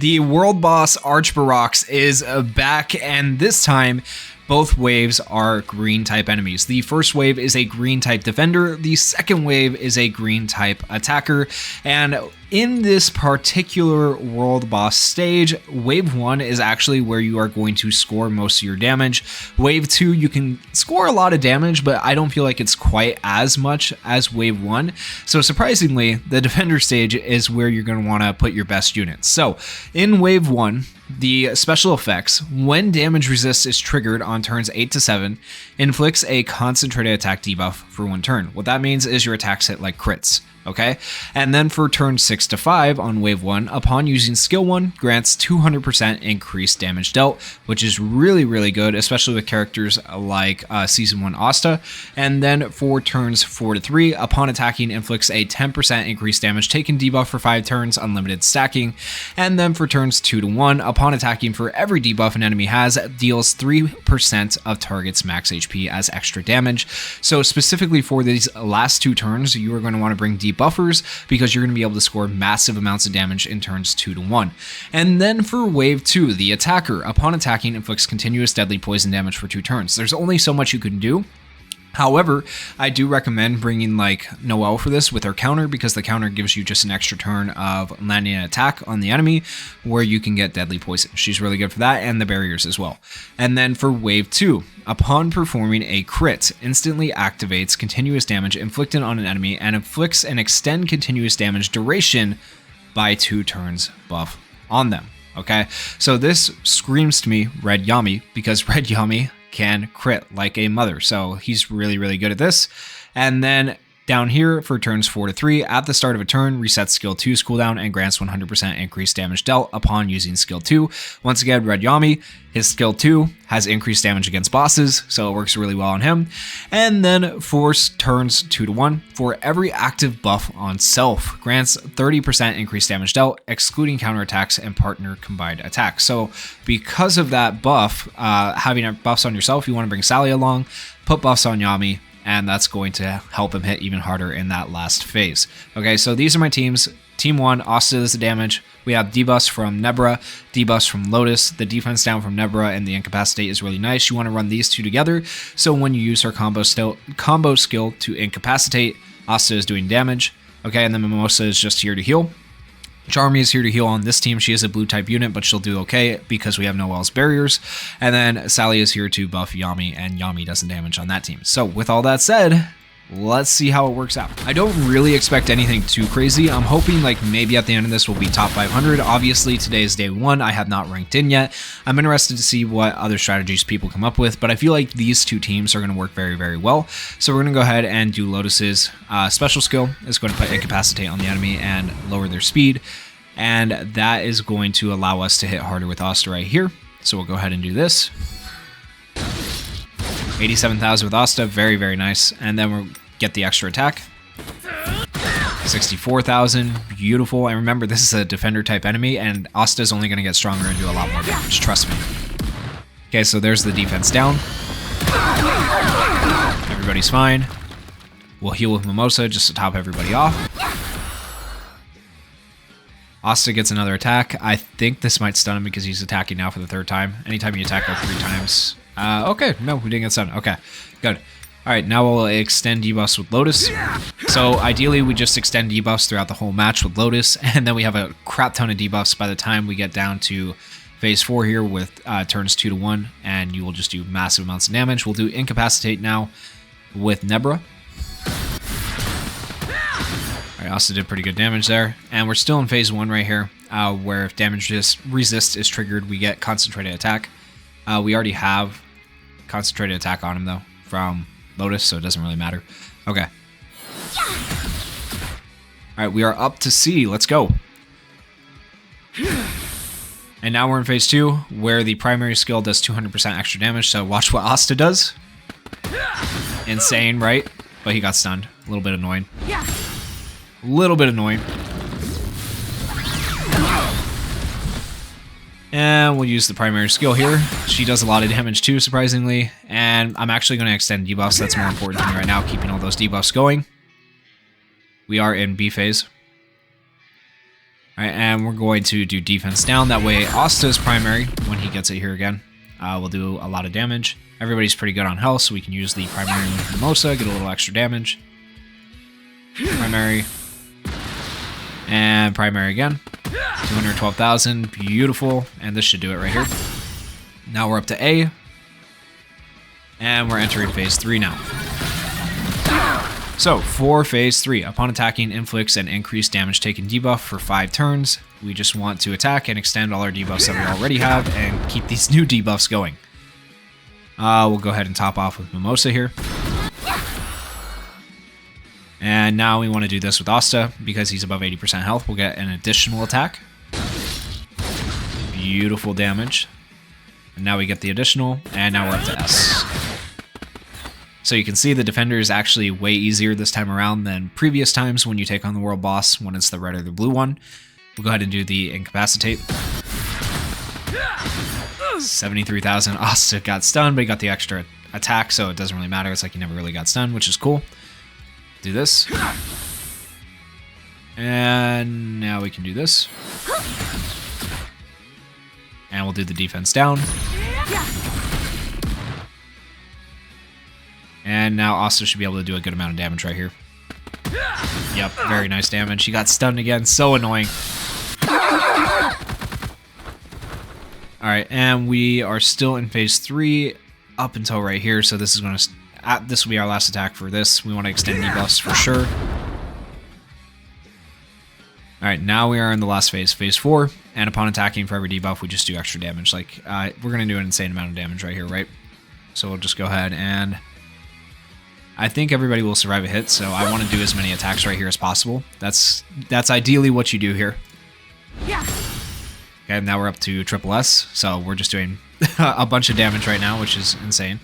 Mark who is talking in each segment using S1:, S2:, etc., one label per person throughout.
S1: The world boss Archberox is back, and this time both waves are green type enemies. The first wave is a green type defender, the second wave is a green type attacker, and in this particular world boss stage, wave 1 is actually where you are going to score most of your damage. Wave 2, you can score a lot of damage, but I don't feel like it's quite as much as wave 1. So surprisingly, the defender stage is where you're going to want to put your best units. So in wave 1, the special effects, when damage resist is triggered on turns 8 to 7, inflicts a concentrated attack debuff for 1 turn. What that means is your attacks hit like crits. Okay, and then for turn 6 to 5 on wave 1, upon using skill 1, grants 200% increased damage dealt, which is really good, especially with characters like Season 1 Asta. And then for turns 4 to 3, upon attacking, inflicts a 10% increased damage taken debuff for 5 turns, unlimited stacking. And then for turns 2 to 1, upon attacking, for every debuff an enemy has, deals 3% of target's max HP as extra damage. So specifically for these last 2 turns, you are going to want to bring buffers because you're going to be able to score massive amounts of damage in turns 2 to 1. And then for wave 2, the attacker, upon attacking, inflicts continuous deadly poison damage for 2 turns. There's only so much you can do. However, I do recommend bringing like Noelle for this with her counter, because the counter gives you just an extra turn of landing an attack on the enemy where you can get deadly poison. She's really good for that, and the barriers as well. And then for wave 2, upon performing a crit, instantly activates continuous damage inflicted on an enemy and inflicts an extend continuous damage duration by 2 turns buff on them. Okay, so this screams to me Red Yami, because Red Yami can crit like a mother, so he's really good at this. And then down here for turns 4 to 3, at the start of a turn, resets skill 2's cooldown and grants 100% increased damage dealt upon using skill 2. Once again, Red Yami, his skill 2 has increased damage against bosses, so it works really well on him. And then for turns 2 to 1, for every active buff on self, grants 30% increased damage dealt, excluding counterattacks and partner combined attacks. So because of that buff, having buffs on yourself, you want to bring Sally along, put buffs on Yami, and that's going to help him hit even harder in that last phase. Okay, so these are my teams. Team 1, Asta is the damage. We have debuffs from Nebra, debuffs from Lotus. The defense down from Nebra and the incapacitate is really nice. You want to run these 2 together, so when you use her combo skill to incapacitate, Asta is doing damage. Okay, and then Mimosa is just here to heal. Charmy is here to heal on this team. She is a blue type unit, but she'll do okay because we have Noelle's barriers. And then Sally is here to buff Yami, and Yami doesn't damage on that team. So with all that said, let's see how it works out. I don't really expect anything too crazy. I'm hoping like maybe at the end of this we'll be top 500. Obviously today is day 1. I have not ranked in yet. I'm interested to see what other strategies people come up with, but I feel like these 2 teams are going to work very well. So we're going to go ahead and do Lotus's special skill. It's going to put incapacitate on the enemy and lower their speed, and that is going to allow us to hit harder with Asta right here. So we'll go ahead and do this. 87,000 with Asta, very nice. And then we'll get the extra attack. 64,000, beautiful. And remember, this is a defender type enemy, and Asta is only going to get stronger and do a lot more damage, trust me. Okay, so there's the defense down. Everybody's fine. We'll heal with Mimosa just to top everybody off. Asta gets another attack. I think this might stun him because he's attacking now for the 3rd time. Anytime you attack like 3 times. Okay, no, we didn't get stunned. Okay, good. All right, now we'll extend debuffs with Lotus. So ideally, we just extend debuffs throughout the whole match with Lotus, and then we have a crap ton of debuffs by the time we get down to phase 4 here with turns 2 to 1, and you will just do massive amounts of damage. We'll do Incapacitate now with Nebra. All right, Asta did pretty good damage there, and we're still in phase 1 right here, where if damage resist is triggered, we get Concentrated Attack. We already have Concentrated Attack on him, though, from Lotus, so it doesn't really matter. Okay. Alright, we are up to C. Let's go. And now we're in phase 2, where the primary skill does 200% extra damage, so watch what Asta does. Insane, right? But he got stunned. A little bit annoying. A little bit annoying. And we'll use the primary skill here. She does a lot of damage too, surprisingly. And I'm actually going to extend debuffs. That's more important to me right now, keeping all those debuffs going. We are in B phase. Alright, and we're going to do defense down. That way Asta's primary, when he gets it here again, will do a lot of damage. Everybody's pretty good on health, so we can use the primary with Mimosa, get a little extra damage. Primary. And primary again. 212,000. Beautiful. And this should do it right here. Now we're up to A. And we're entering phase 3 now. So, for phase 3, upon attacking, inflicts an increased damage taken debuff for 5 turns. We just want to attack and extend all our debuffs that we already have and keep these new debuffs going. We'll go ahead and top off with Mimosa here. And now we want to do this with Asta, because he's above 80% health. We'll get an additional attack. Beautiful damage. And now we get the additional, and now we're up to S. So you can see the defender is actually way easier this time around than previous times when you take on the world boss, when it's the red or the blue one. We'll go ahead and do the incapacitate. 73,000. Asta got stunned, but he got the extra attack, so it doesn't really matter. It's like he never really got stunned, which is cool. Do this. And now we can do this. And we'll do the defense down. And now Asta should be able to do a good amount of damage right here. Yep, very nice damage. He got stunned again. So annoying. Alright, and we are still in phase 3 up until right here, so this is going to... this will be our last attack for this. We want to extend debuffs for sure. Alright, now we are in the last phase, phase 4, and upon attacking for every debuff, we just do extra damage. Like, we're going to do an insane amount of damage right here, right? So we'll just go ahead and... I think everybody will survive a hit, so I want to do as many attacks right here as possible. That's ideally what you do here. Yeah. Okay, now we're up to triple S, so we're just doing a bunch of damage right now, which is insane.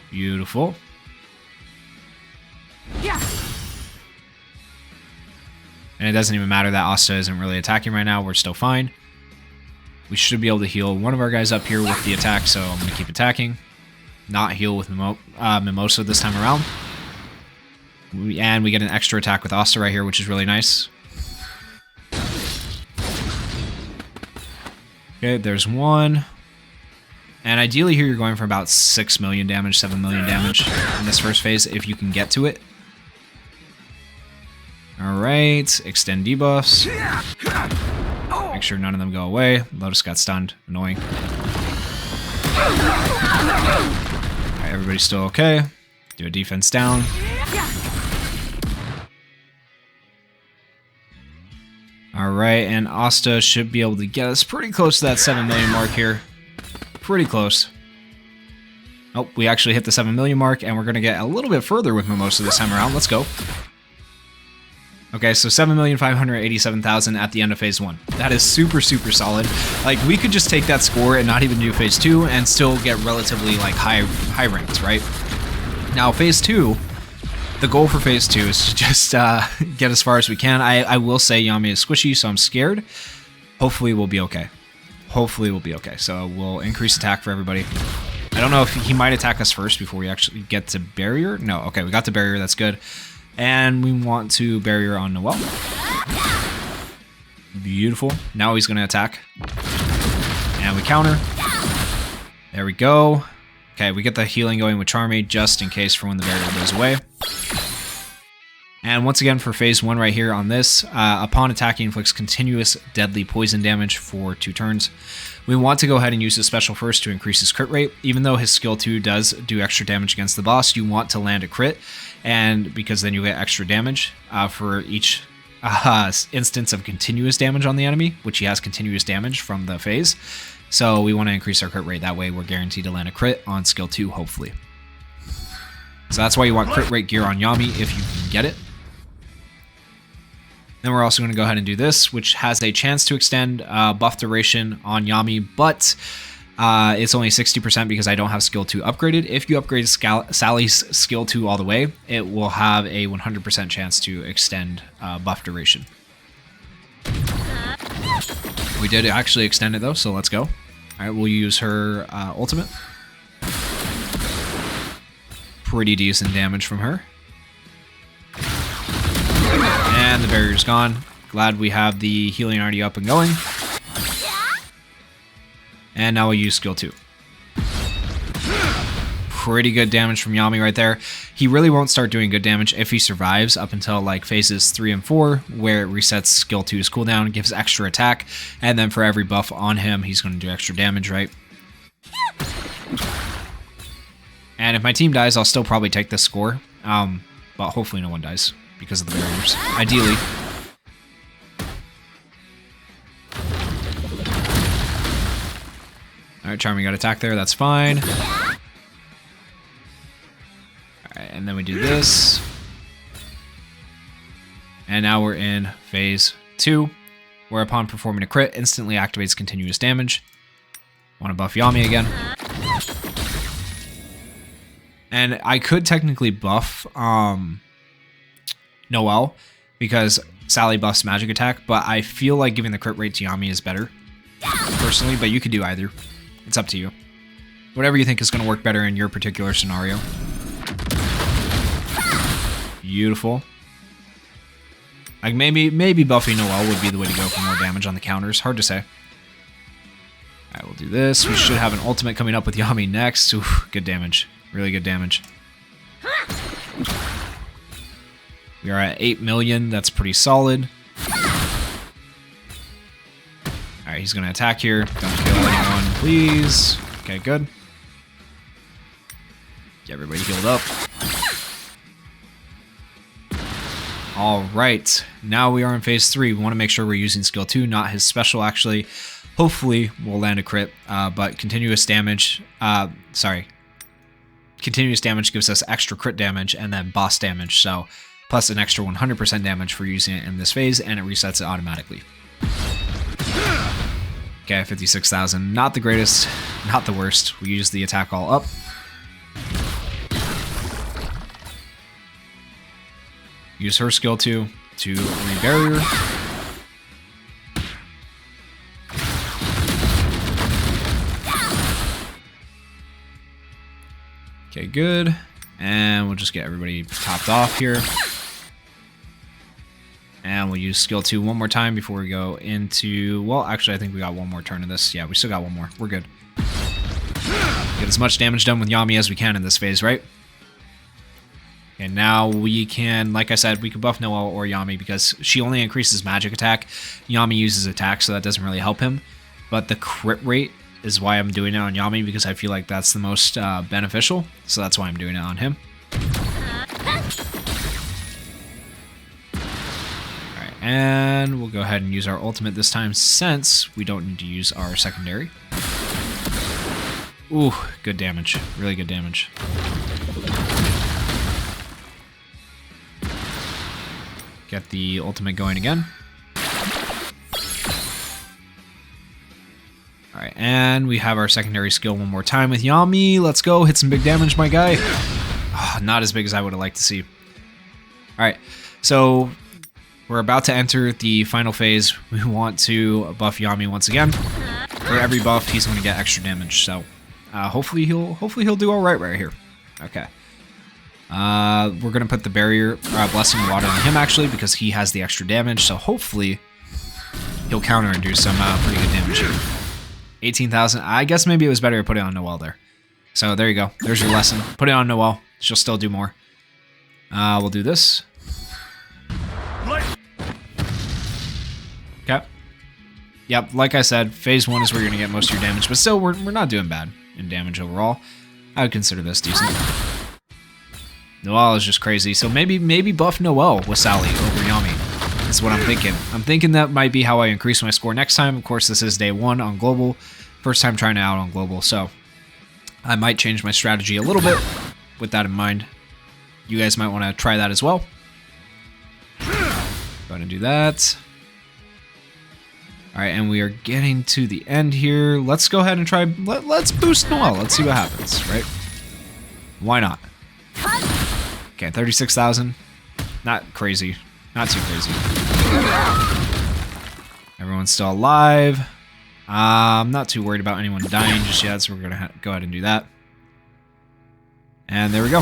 S1: Beautiful. Yeah. And it doesn't even matter that Asta isn't really attacking right now. We're still fine. We should be able to heal one of our guys up here with the attack, so I'm going to keep attacking. Not heal with Mimosa this time around. And we get an extra attack with Asta right here, which is really nice. Okay, there's one. And ideally here you're going for about 6 million damage, 7 million damage in this first phase, if you can get to it. Alright, extend debuffs. Make sure none of them go away. Lotus got stunned. Annoying. Alright, everybody's still okay. Do a defense down. Alright, and Asta should be able to get us pretty close to that 7 million mark here. Pretty close. Oh, we actually hit the 7 million mark, and we're going to get a little bit further with Mimosa this time around. Let's go. Okay, so 7,587,000 at the end of phase 1. That is super, super solid. Like, we could just take that score and not even do phase 2 and still get relatively, like, high ranks, right? Now, phase 2, the goal for phase 2 is to just get as far as we can. I will say Yami is squishy, so I'm scared. Hopefully we'll be okay. Hopefully we'll be okay. So we'll increase attack for everybody. I don't know if he might attack us first before we actually get to barrier. No, okay, we got to barrier. That's good. And we want to barrier on Noelle. Beautiful. Now he's going to attack. And we counter. There we go. Okay, we get the healing going with Charmy just in case for when the barrier goes away. And once again for phase 1 right here on this, upon attacking inflicts continuous deadly poison damage for 2 turns. We want to go ahead and use his special first to increase his crit rate. Even though his skill 2 does do extra damage against the boss, you want to land a crit, and because then you get extra damage for each instance of continuous damage on the enemy, which he has continuous damage from the phase. So we want to increase our crit rate. That way we're guaranteed to land a crit on skill 2, hopefully. So that's why you want crit rate gear on Yami if you can get it. Then we're also going to go ahead and do this, which has a chance to extend buff duration on Yami, but it's only 60% because I don't have skill 2 upgraded. If you upgrade Sally's skill 2 all the way, it will have a 100% chance to extend buff duration. We did actually extend it though, so let's go. All right, we'll use her ultimate. Pretty decent damage from her. And the barrier's gone. Glad we have the healing already up and going. And now we'll use skill 2. Pretty good damage from Yami right there. He really won't start doing good damage if he survives up until like phases 3 and 4, where it resets skill 2's cooldown, gives extra attack, and then for every buff on him, he's going to do extra damage, right? And if my team dies, I'll still probably take this score, but hopefully no one dies because of the barriers, ideally. Alright, Charming got attacked there, that's fine. Alright, and then we do this. And now we're in phase 2, where upon performing a crit, instantly activates continuous damage. Want to buff Yami again. And I could technically buff Noelle, because Sally buffs magic attack, but I feel like giving the crit rate to Yami is better, personally, but you could do either. It's up to you. Whatever you think is going to work better in your particular scenario. Beautiful. Like maybe buffing Noelle would be the way to go for more damage on the counters. Hard to say. Alright, we'll do this. We should have an ultimate coming up with Yami next. Oof, good damage. Really good damage. We are at 8 million. That's pretty solid. Alright, he's going to attack here. Don't kill anyone, please. Okay, good. Get everybody healed up. Alright, now we are in phase 3. We want to make sure we're using skill 2, not his special, actually. Hopefully, we'll land a crit, but continuous damage... Continuous damage gives us extra crit damage and then boss damage, so plus an extra 100% damage for using it in this phase, and it resets it automatically. Okay, 56,000. Not the greatest, not the worst. We use the attack all up. Use her skill 2 to re-barrier. Okay, good. And we'll just get everybody topped off here. And we'll use skill 2 one more time before we go into... Well, actually, I think we got one more turn of this. Yeah, we still got one more. We're good. Get as much damage done with Yami as we can in this phase, right? And now we can, like I said, we can buff Noelle or Yami because she only increases magic attack. Yami uses attack, so that doesn't really help him. But the crit rate is why I'm doing it on Yami, because I feel like that's the most beneficial. So that's why I'm doing it on him. Alright, and we'll go ahead and use our ultimate this time since we don't need to use our secondary. Ooh, good damage. Really good damage. Get the ultimate going again. Alright, and we have our secondary skill one more time with Yami. Let's go, hit some big damage, my guy. Oh, not as big as I would have liked to see. Alright, so we're about to enter the final phase. We want to buff Yami once again. For every buff, he's going to get extra damage, so hopefully he'll do alright right here. Okay. We're going to put the barrier, Blessing of Water on him, actually, because he has the extra damage, so hopefully he'll counter and do some pretty good damage here. 18,000. I guess maybe it was better to put it on Noelle there. So there you go. There's your lesson. Put it on Noelle. She'll still do more. We'll do this. Okay. Yep, like I said, phase 1 is where you're going to get most of your damage, but still, we're not doing bad in damage overall. I would consider this decent. Noelle is just crazy, so maybe buff Noelle with Sally over Yami. That's what I'm thinking. I'm thinking that might be how I increase my score next time. Of course, this is day 1 on Global. First time trying it out on Global, so I might change my strategy a little bit with that in mind. You guys might want to try that as well. Go ahead and do that. Alright, and we are getting to the end here. Let's go ahead and try... Let's boost Noelle. Let's see what happens, right? Why not? Okay, 36,000. Not crazy. Not too crazy. Everyone's still alive. I'm not too worried about anyone dying just yet, so we're going to go ahead and do that. And there we go.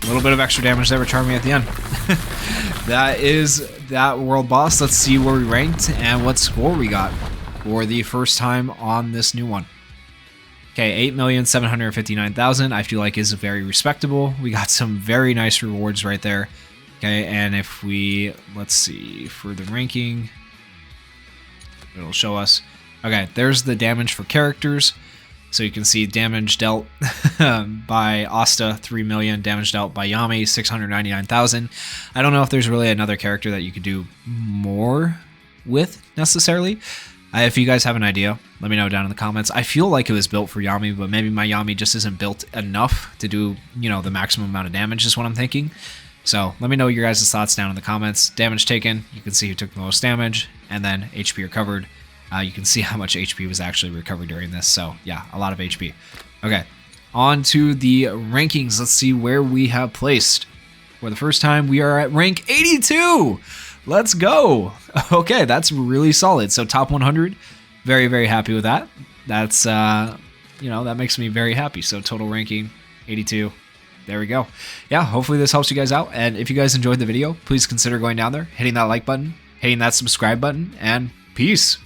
S1: A little bit of extra damage there, charmed me at the end. That is that world boss. Let's see where we ranked and what score we got for the first time on this new one. Okay, 8,759,000 I feel like is very respectable. We got some very nice rewards right there. Okay, and if we, let's see, for the ranking, it'll show us. Okay, there's the damage for characters. So you can see damage dealt by Asta, 3 million, damage dealt by Yami, 699,000. I don't know if there's really another character that you could do more with necessarily. If you guys have an idea, let me know down in the comments. I feel like it was built for Yami, but maybe my Yami just isn't built enough to do, you know, the maximum amount of damage is what I'm thinking. So let me know your guys' thoughts down in the comments. Damage taken, you can see who took the most damage, and then HP recovered. You can see how much HP was actually recovered during this. So yeah, a lot of HP. Okay, on to the rankings. Let's see where we have placed. For the first time, we are at rank 82. Let's go. Okay, that's really solid. So top 100, very, very happy with that. That's, you know, that makes me very happy. So total ranking, 82. There we go. Yeah, hopefully this helps you guys out. And if you guys enjoyed the video, please consider going down there, hitting that like button, hitting that subscribe button, and peace.